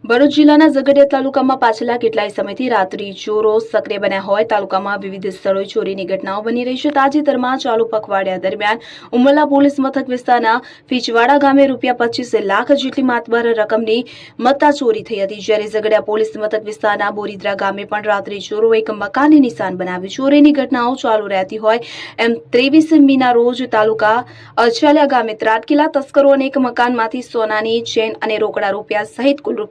ભરૂચ જિલ્લાના ઝઘડિયા તાલુકામાં પાછલા કેટલાય સમયથી રાત્રિ ચોરો સક્રિય બન્યા હોય તાલુકામાં વિવિધ સ્થળોએ ચોરીની ઘટનાઓ બની રહી છે। તાજેતરમાં ચાલુ પખવાડિયા દરમિયાન ઉમરલા પોલીસ મથક વિસ્તારના ફીચવાડા ગામે ₹25 લાખ જેટલી માતબર રકમની મત્તા ચોરી થઈ હતી, જ્યારે ઝઘડિયા પોલીસ મથક વિસ્તારના બોરીદ્રા ગામે પણ રાત્રિ ચોરો એક મકાનને નિશાન બનાવ્યું। ચોરીની ઘટનાઓ ચાલુ રહેતી હોય એમ 23 મીના રોજ તાલુકા અછાલિયા ગામે ત્રાટકેલા તસ્કરો અનેક મકાનમાંથી સોનાની ચેન અને રોકડા રૂપિયા સહિત કુલ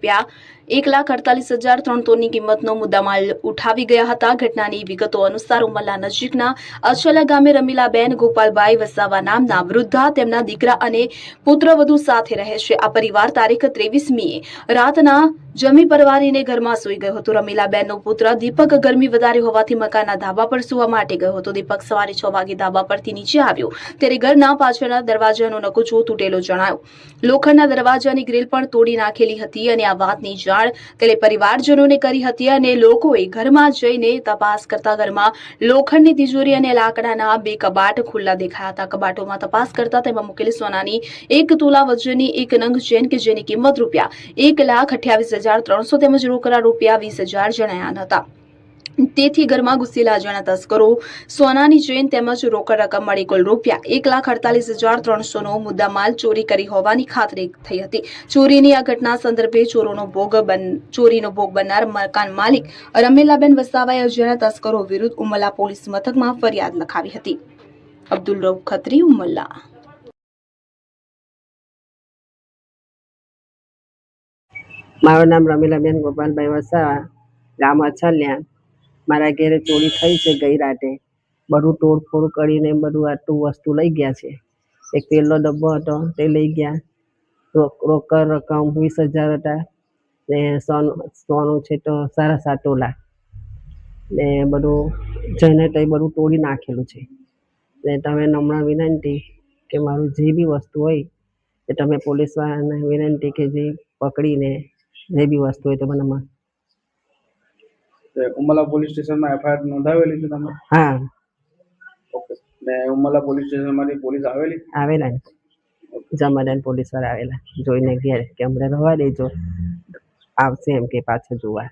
₹1,48,300 ની કિંમતનો મુદ્દામાલ ઉઠાવી ગયા હતા। ઘટનાની વિગતો અનુસાર ઉમરલા નજીકના અછાલિયા ગામે રમીલાબેન ગોપાલભાઈ વસાવા નામના વૃદ્ધા તેમના દીકરા અને પુત્રવધુ સાથે રહે છે। આ પરિવાર તારીખ 23 મીએ રાતના જમી પરવારીને ઘરમાં સૂઈ ગયો હતો। રમીલાબેનનો પુત્ર દીપક ગરમી વધારે હોવાથી મકાનના ધાબા પર સૂવા માટે ગયો હતો। દીપક સવારે 6 વાગે ધાબા પરથી નીચે આવ્યો ત્યારે ઘરના પાછળના દરવાજાનો નકુચો તૂટેલો જણાયો। લોખંડના દરવાજાની ગ્રીલ પણ તોડી નાખેલી હતી અને આ વાતની જાણ તેણે પરિવારજનોને કરી હતી અને લોકોએ ઘરમાં જઈને તપાસ કરતા ઘરમાં લોખંડની તિજોરી અને લાકડાના 2 કબાટ ખુલ્લા દેખાયા હતા। કબાટોમાં તપાસ કરતા તેમાં મૂકેલી સોનાની 1 તોલા વજનની 1 નંગ ચેન કે જેની કિંમત ₹1,28,300 તેમજ રોકડા ₹20,000 જણાયા હતા। તેથી ઘરમાં ઘૂસેલા અજાણ્યા તસ્કરો સોનાની ચેન તેમજ રોકડ રકમ મળી કુલ ₹1,48,300 નો મુદ્દામાલ ચોરી કરી હોવાની ખાતરી થઈ હતી। ચોરીની આ ઘટના સંદર્ભે ચોરીનો ભોગ બનનાર મકાન માલિક રમીલાબેન વસાવાએ અજાણ્યા તસ્કરો વિરુદ્ધ ઉમરલા પોલીસ મથકમાં ફરિયાદ લખાવી હતી। અબ્દુલ રઉફ ખત્રી, ઉમરલા। મારું નામ રમીલાબેન ગોપાલભાઈ વસાવા, ગામ અછાલિયા। મારા ઘેરે ચોરી થઈ છે ગઈ રાતે। બધું તોડફોડ કરીને બધું આટલું વસ્તુ લઈ ગયા છે। એક તેલનો ડબ્બો હતો તે લઈ ગયા, રોકડ રકમ 20,000 હતા ને સોનું છે તો 7.5 તોલા ને બધું જઈને તઈ બધું તોડી નાખેલું છે। ને તમે નમ્ર વિનંતી કે મારું જે બી વસ્તુ હોય એ તમે પોલીસવાળાને વિનંતી કે જે પકડીને જે બી વસ્તુ હોય તો મને ઉમરલા પોલીસ સ્ટેશનમાં એફઆઈઆર નોંધાવેલી છે તમે? હા, ઓકે। ને ઉમરલા પોલીસ સ્ટેશનમાંથી પોલીસ આવેલા ને જમાદાન પોલીસવાળા આવેલા, જોઈને ગયા કે અમને રવા દેજો, આવશે એમ કે પાછો જોવા।